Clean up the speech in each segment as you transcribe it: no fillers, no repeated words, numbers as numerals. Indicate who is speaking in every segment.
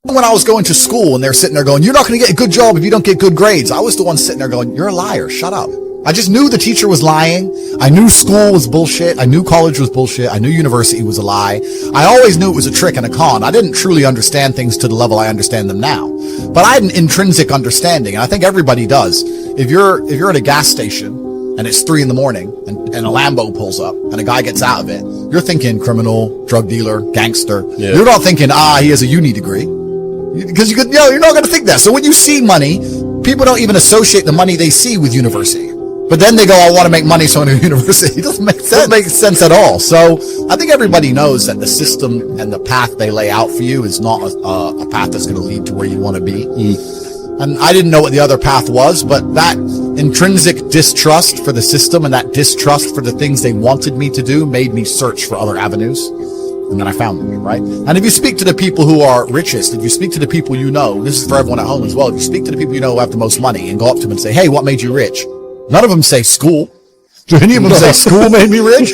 Speaker 1: When I was going to school and they're sitting there going, you're not going to get a good job if you don't get good grades, I was the one sitting there going, you're a liar, shut up. I just knew the teacher was lying. I knew school was bullshit. I knew college was bullshit. I knew university was a lie. I always knew it was a trick and a con. I didn't truly understand things to the level I understand them now. But I had an intrinsic understanding, and I think everybody does. If you're at a gas station and it's 3 a.m. and a Lambo pulls up and a guy gets out of it, you're thinking criminal, drug dealer, gangster. Yeah. You're not thinking, he has a uni degree. Because you're not going to think that. So when you see money, people don't even associate the money they see with university. But then they go, I want to make money, so I go to university. It doesn't make sense. It doesn't make sense at all. So I think everybody knows that the system and the path they lay out for you is not a path that's going to lead to where you want to be. And I didn't know what the other path was, but that intrinsic distrust for the system and that distrust for the things they wanted me to do made me search for other avenues. And then I found them, right? And if you speak to the people who are richest, if you speak to the people you know, this is for everyone at home as well, if you speak to the people you know who have the most money and go up to them and say, hey, what made you rich? None of them say school. Do any of them say school made me rich?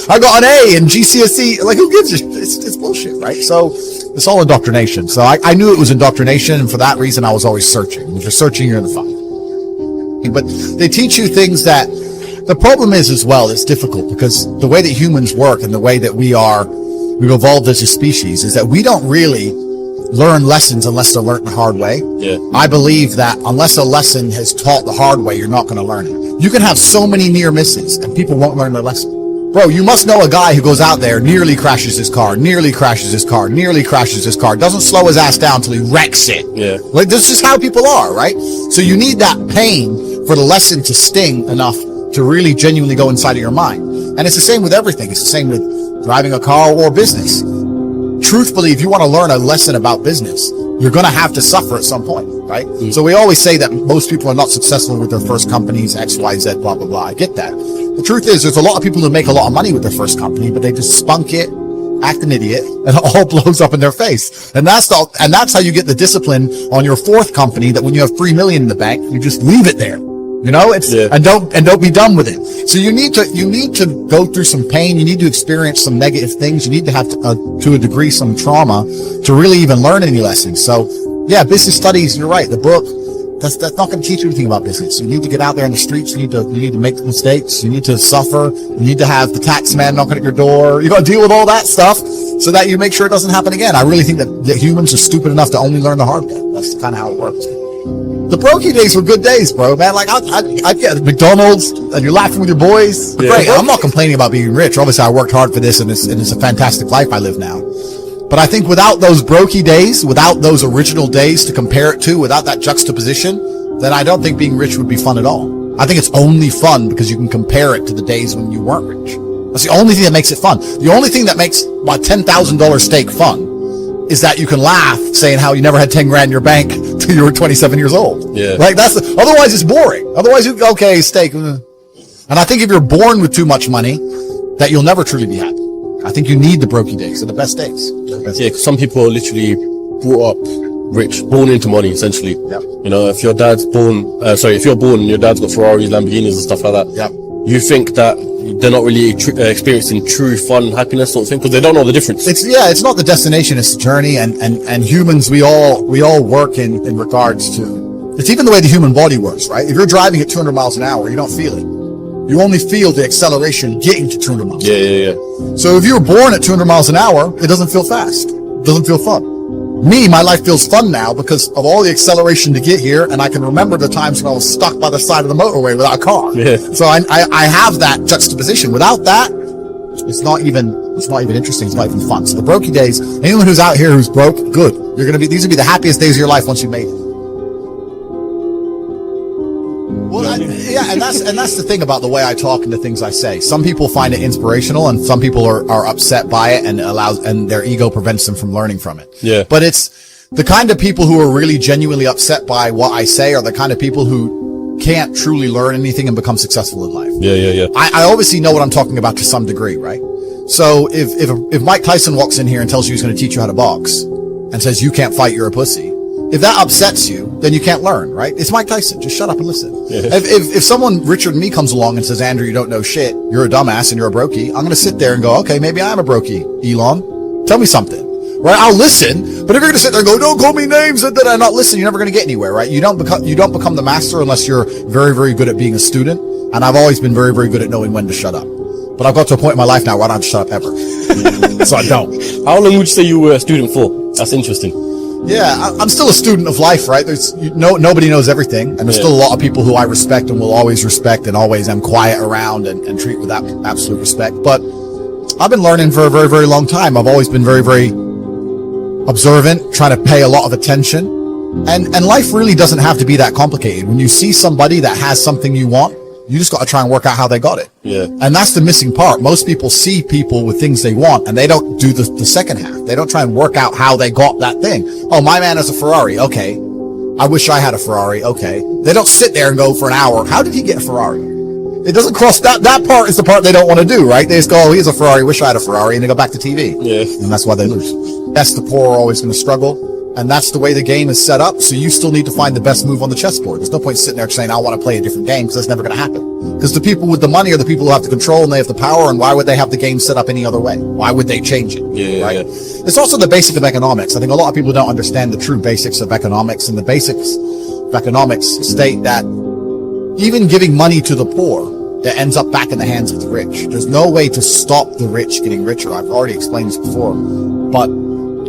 Speaker 1: I got an A in GCSE. Like, who gives a shit? It's bullshit, right? So it's all indoctrination. So I knew it was indoctrination, and for that reason, I was always searching. If you're searching, you're in the fun. But they teach you things that, the problem is as well, it's difficult because the way that humans work and the way that we've evolved as a species is that we don't really learn lessons unless they're learned the hard way. Yeah. I believe that unless a lesson is taught the hard way, you're not going to learn it. You can have so many near misses and people won't learn their lesson. Bro, you must know a guy who goes out there, nearly crashes his car, doesn't slow his ass down till he wrecks it. Yeah. Like, this is how people are, right? So you need that pain for the lesson to sting enough to really genuinely go inside of your mind. And it's the same with everything. It's the same with driving a car or business. Truthfully, if you want to learn a lesson about business, you're going to have to suffer at some point, right? Mm-hmm. So we always say that most people are not successful with their first companies, X, Y, Z, blah, blah, blah. I get that. The truth is, there's a lot of people who make a lot of money with their first company, but they just spunk it, act an idiot, and it all blows up in their face. And that's how you get the discipline on your fourth company, that when you have $3 million in the bank, you just leave it there. You know, and don't be done with it. So you need to go through some pain. You need to experience some negative things. You need to have to a degree some trauma to really even learn any lessons. So yeah, business studies, you're right. The book, that's not going to teach you anything about business. You need to get out there in the streets. You need to make mistakes. You need to suffer. You need to have the tax man knocking at your door. You got to deal with all that stuff so that you make sure it doesn't happen again. I really think that humans are stupid enough to only learn the hard way. That's kind of how it works. The brokey days were good days, bro, man. Like, I'd get McDonald's and you're laughing with your boys. Yeah. Great. I'm not complaining about being rich. Obviously, I worked hard for this and it's a fantastic life I live now. But I think without those brokey days, without those original days to compare it to, without that juxtaposition, then I don't think being rich would be fun at all. I think it's only fun because you can compare it to the days when you weren't rich. That's the only thing that makes it fun. The only thing that makes my $10,000 steak fun is that you can laugh saying how you never had 10 grand in your bank till you were 27 years old. Yeah. Like otherwise it's boring. Otherwise okay, steak. And I think if you're born with too much money, that you'll never truly be happy. I think you need the brokey days. They're the best days.
Speaker 2: Yeah, because some people are literally brought up rich, born into money, essentially. Yep. You know, if you're born and your dad's got Ferraris, Lamborghinis and stuff like that. Yep. You think that they're not really experiencing true fun, happiness sort of thing, because they don't know the difference.
Speaker 1: It's not the destination, it's the journey, and humans, we all work in regards to, it's even the way the human body works, right? If you're driving at 200 miles an hour, you don't feel it. You only feel the acceleration getting to 200 miles.
Speaker 2: Yeah.
Speaker 1: So if you're born at 200 miles an hour, it doesn't feel fast. It doesn't feel fun. My life feels fun now because of all the acceleration to get here, and I can remember the times when I was stuck by the side of the motorway without a car. Yeah. So I have that juxtaposition. Without that, it's not even interesting. It's not even fun. So the brokey days, anyone who's out here who's broke, good. These will be the happiest days of your life once you made it. Well, and that's the thing about the way I talk and the things I say. Some people find it inspirational, and some people are upset by it, and their ego prevents them from learning from it. Yeah. But it's the kind of people who are really genuinely upset by what I say are the kind of people who can't truly learn anything and become successful in life. Yeah. I obviously know what I'm talking about to some degree, right? So if Mike Tyson walks in here and tells you he's going to teach you how to box and says you can't fight, you're a pussy. If that upsets you, then you can't learn, right? It's Mike Tyson. Just shut up and listen. Yeah. If someone, Richard and me, comes along and says, Andrew, you don't know shit, you're a dumbass and you're a brokey, I'm going to sit there and go, okay, maybe I am a brokey, Elon. Tell me something. right? I'll listen, but if you're going to sit there and go, don't call me names and then I not listen, you're never going to get anywhere, right? You don't become the master unless you're very, very good at being a student. And I've always been very, very good at knowing when to shut up. But I've got to a point in my life now where I don't shut up ever. So I don't.
Speaker 2: How long would you say you were a student for? That's interesting.
Speaker 1: Yeah, I'm still a student of life, right? Nobody knows everything, and there's still a lot of people who I respect and will always respect and always am quiet around and treat with that absolute respect. But I've been learning for a very, very long time. I've always been very, very observant, trying to pay a lot of attention. And life really doesn't have to be that complicated. When you see somebody that has something you want, you just got to try and work out how they got it.
Speaker 2: Yeah.
Speaker 1: And that's the missing part. Most people see people with things they want and they don't do the second half. They don't try and work out how they got that thing. Oh, my man has a Ferrari. Okay. I wish I had a Ferrari. Okay. They don't sit there and go for an hour. How did he get a Ferrari? It doesn't cross that part is the part they don't want to do, right? They just go, oh, he has a Ferrari. Wish I had a Ferrari. And they go back to TV.
Speaker 2: Yeah.
Speaker 1: And that's why they lose. That's the poor are always going to struggle. And that's the way the game is set up. So you still need to find the best move on the chessboard. There's no point sitting there saying, I want to play a different game, because that's never going to happen. Because the people with the money are the people who have the control and they have the power. And why would they have the game set up any other way? Why would they change it? Right? It's also the basic of economics. I think a lot of people don't understand the true basics of economics. And the basics of economics state that even giving money to the poor, that ends up back in the hands of the rich. There's no way to stop the rich getting richer. I've already explained this before. But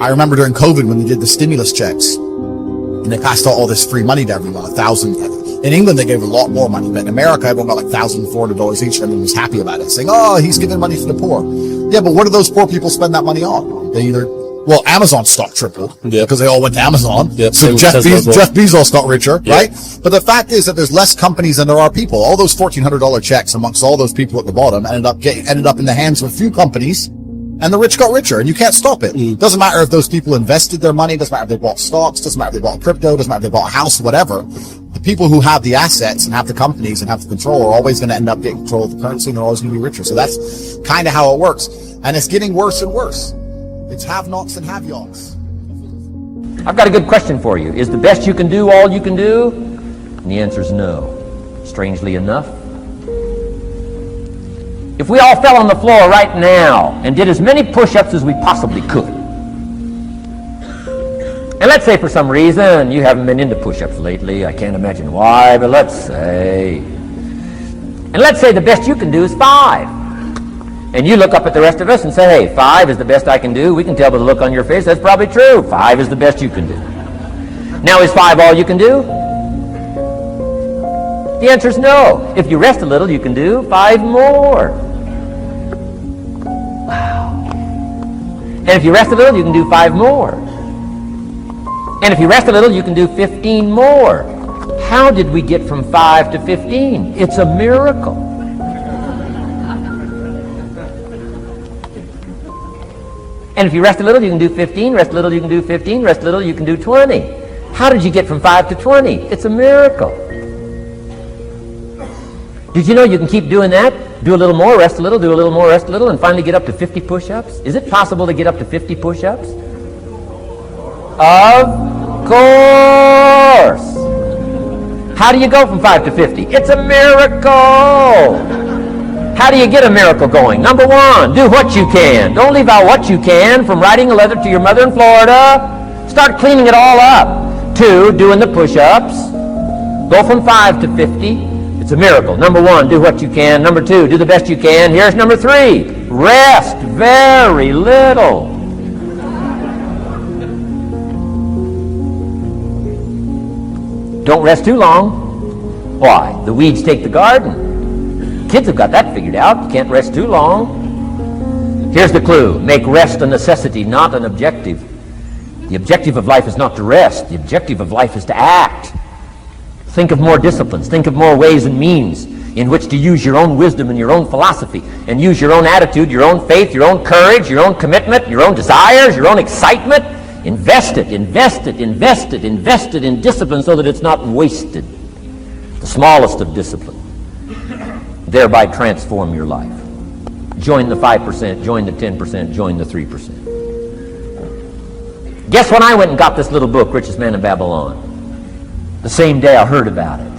Speaker 1: I remember during COVID when they did the stimulus checks and they passed out all this free money to everyone, $1,000. In England, they gave a lot more money, but in America, everyone got like $1,400 each, and everyone was happy about it, saying, oh, he's giving money to the poor. Yeah, but what do those poor people spend that money on? They either, well, Amazon stock tripled because they all went to Amazon. So Jeff Bezos got richer, right? But the fact is that there's less companies than there are people. All those $1,400 checks amongst all those people at the bottom ended up in the hands of a few companies. And the rich got richer, and you can't stop it. Doesn't matter if those people invested their money, doesn't matter if they bought stocks, doesn't matter if they bought crypto, doesn't matter if they bought a house, whatever. The people who have the assets and have the companies and have the control are always going to end up getting control of the currency, and they're always going to be richer. So that's kind of how it works. And it's getting worse and worse. It's have-nots and have-yots.
Speaker 3: I've got a good question for you. Is the best you can do all you can do? And the answer is no. Strangely enough, if we all fell on the floor right now and did as many push-ups as we possibly could, and let's say for some reason you haven't been into push-ups lately, I can't imagine why, but let's say the best you can do is 5. And you look up at the rest of us and say, hey, 5 is the best I can do. We can tell by the look on your face that's probably true. 5 is the best you can do. Now, is 5 all you can do? The answer is no. If you rest a little, you can do 5 more. Wow. And if you rest a little, you can do 5 more. And if you rest a little, you can do 15 more. How did we get from 5 to 15? It's a miracle. And if you rest a little, you can do 15, rest a little, you can do 15, rest a little, you can do 20. How did you get from 5 to 20? It's a miracle. Did you know you can keep doing that? Do a little more, rest a little, do a little more, rest a little, and finally get up to 50 push-ups? Is it possible to get up to 50 push-ups? Of course. How do you go from 5 to 50? It's a miracle. How do you get a miracle going? Number 1, do what you can. Don't leave out what you can, from writing a letter to your mother in Florida. Start cleaning it all up. 2, doing the push-ups. Go from 5 to 50. It's a miracle. Number 1, do what you can. Number 2, do the best you can. Here's number 3, rest very little. Don't rest too long. Why? The weeds take the garden. Kids have got that figured out. You can't rest too long. Here's the clue. Make rest a necessity, not an objective. The objective of life is not to rest. The objective of life is to act. Think of more disciplines. Think of more ways and means in which to use your own wisdom and your own philosophy, and use your own attitude, your own faith, your own courage, your own commitment, your own desires, your own excitement. Invest it in discipline so that it's not wasted. The smallest of discipline. Thereby transform your life. Join the 5%, join the 10%, join the 3%. Guess when I went and got this little book, Richest Man in Babylon? The same day I heard about it.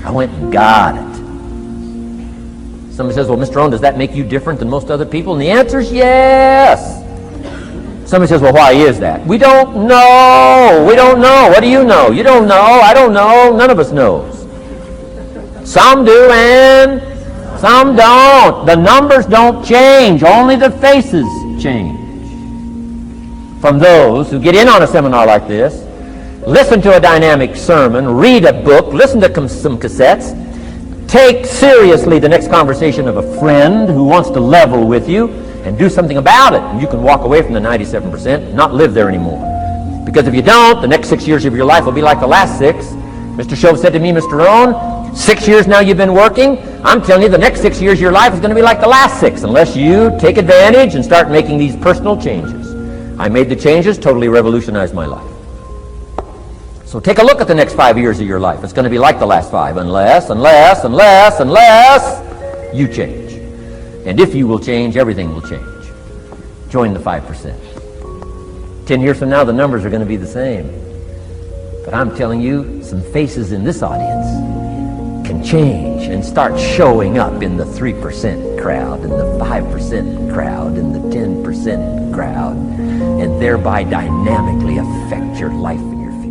Speaker 3: I went and got it. Somebody says, well, Mr. Owen, does that make you different than most other people? And the answer is yes. Somebody says, well, why is that? We don't know. We don't know. What do you know? You don't know. I don't know. None of us knows. Some do and some don't. The numbers don't change. Only the faces change. From those who get in on a seminar like this, listen to a dynamic sermon, read a book, listen to some cassettes, take seriously the next conversation of a friend who wants to level with you, and do something about it. And you can walk away from the 97% and not live there anymore. Because if you don't, the next 6 years of your life will be like the last 6. Mr. Shove said to me, Mr. Rohn, 6 years now you've been working. I'm telling you, the next 6 years of your life is going to be like the last 6 unless you take advantage and start making these personal changes. I made the changes, totally revolutionized my life. So take a look at the next 5 years of your life. It's going to be like the last 5 unless you change. And if you will change, everything will change. Join the 5%. 10 years from now, the numbers are going to be the same. But I'm telling you, some faces in this audience can change and start showing up in the 3% crowd, in the 5% crowd, in the 10% crowd, and thereby dynamically affect your life and your future.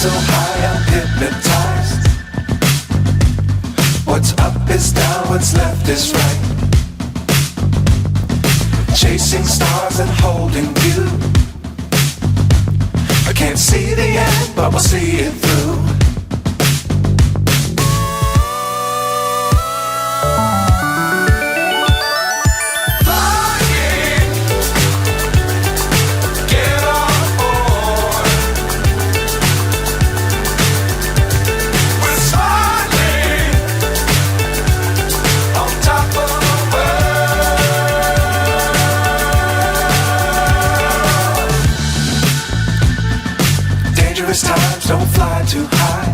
Speaker 4: so high I'm hypnotized. What's up is down, what's left is right. Chasing stars and holding you. I can't see the end, but we'll see it through. Times don't fly too high.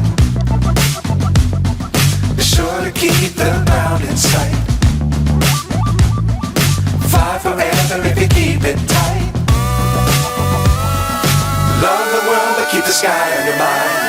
Speaker 4: Be sure to keep the ground in sight. Fly forever if you keep it tight. Love the world but keep the sky on your mind.